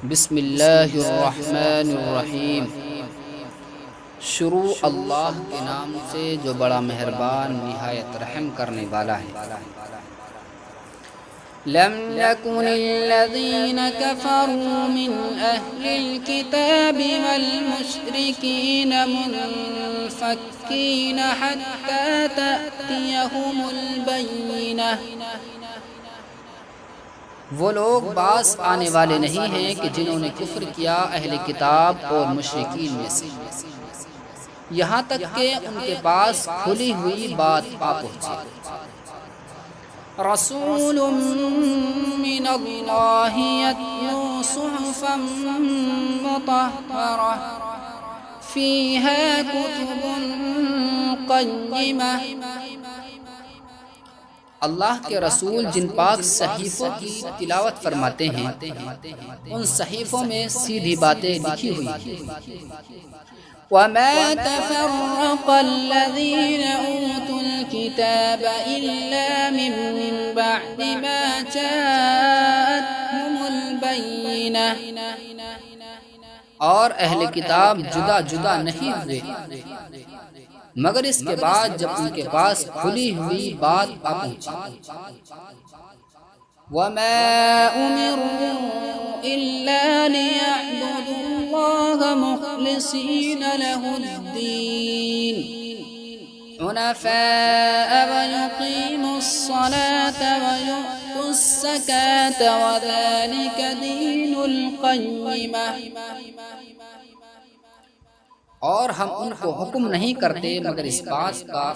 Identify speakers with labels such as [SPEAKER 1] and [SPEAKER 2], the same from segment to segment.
[SPEAKER 1] بسم اللہ الرحمن الرحیم۔ شروع اللہ کے نام سے جو بڑا مہربان نہایت رحم کرنے والا ہے۔ لم يكن الذين كفروا من أهل الكتاب والمشركين منفكين حتى تأتيهم البينة۔ وہ لوگ باز آنے والے نہیں ہیں کہ جنہوں نے کفر کیا اہل کتاب اور مشرکین میں سے، یہاں تک کہ ان کے پاس کھلی ہوئی بات آ پہنچے۔ رسول من اللہ یتلو صحفا مطہرہ فیہا کتب قیمہ۔ اللہ کے رسول جن پاک صحیفوں کی تلاوت فرماتے ہیں، ان صحیفوں میں سیدھی باتیں لکھی ہوئی ہیں۔ وَمَا تَفَرَّقَ الَّذِينَ أُوتُوا الْكِتَابَ إِلَّا مِن بَعْدِ مَا جَاءَتْهُمُ الْبَيِّنَةُ۔ اور اہل کتاب جدا جدا نہیں ہوئے مگر اس کے بعد جب ان کے پاس کھلی ہوئی بات آ پہنچی۔ وَمَا أُمِرُوا إِلَّا لِيَعْبُدُوا اللَّهَ مُخْلِصِينَ لَهُ الدِّينَ حُنَفَاءَ وَيُقِيمُوا الصَّلَاةَ وَيُؤْتُوا الزَّكَاةَ وَذَلِكَ دِينُ الْقَيِّمَةِ۔ اور ہم ان کو حکم نہیں کرتے مگر اس بات کا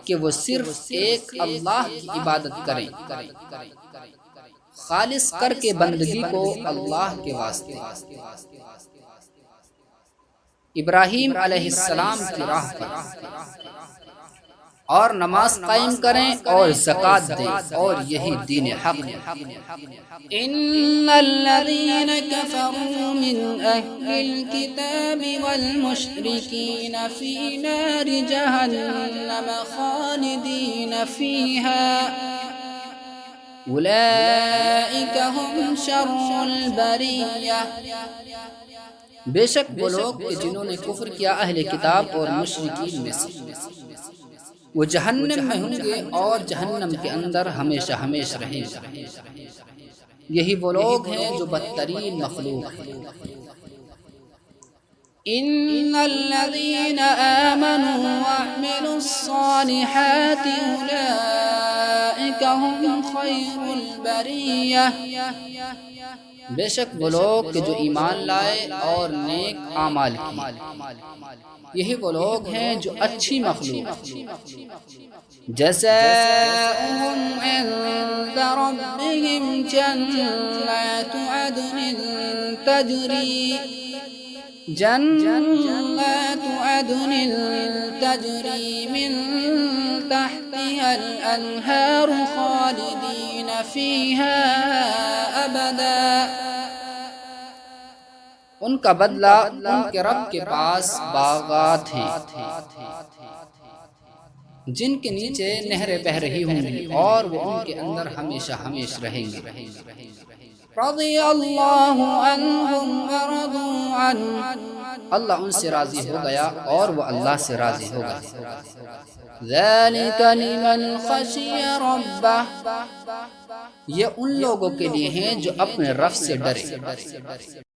[SPEAKER 1] کہ وہ صرف ایک اللہ کی عبادت کریں، خالص کر کے بندگی کو اللہ کے واسطے، ابراہیم علیہ السلام کی راہ پر، اور نماز قائم کریں اور زکوٰۃ دیں، اور یہی دین حق ہے۔ ان الذين كفروا من اهل الكتاب والمشركين في نار جهنم خالدين فيها اولئك هم شر البرية۔ بے شک وہ لوگ کہ جنہوں نے کفر کیا اہل کتاب اور مشرکین میں سے، وہ جہنم میں ہوں گے اور جہنم کے اندر ہمیشہ ہمیشہ رہیں گے۔ یہی وہ لوگ ہیں جو بدترین مخلوق ہیں۔ ان الذين آمنوا وعملوا الصالحات اولئك هم خير البرية۔ بے شک وہ لوگ کہ جو ایمان لائے اور نیک اعمال کیے، یہی وہ لوگ ہیں جو اچھی مخلوق۔ جزاؤہم عند ربهم جنات عدن تجری من تحتها الانہار خالدین فیہا ابدا۔ ان کا بدلہ ان کے رب کے پاس باغات ہیں جن کے نیچے نہریں بہہ رہی ہوں گی، اور وہ ان کے اندر ہمیشہ ہمیشہ رہیں گے۔ رضی اللہ عنہم ورضوا عنہ۔ اللہ ان سے راضی ہو گیا اور وہ اللہ سے راضی ہو گئے۔ ذالک لمن خشی ربہ۔ یہ ان لوگوں کے لیے ہیں جو اپنے رب سے ڈرے۔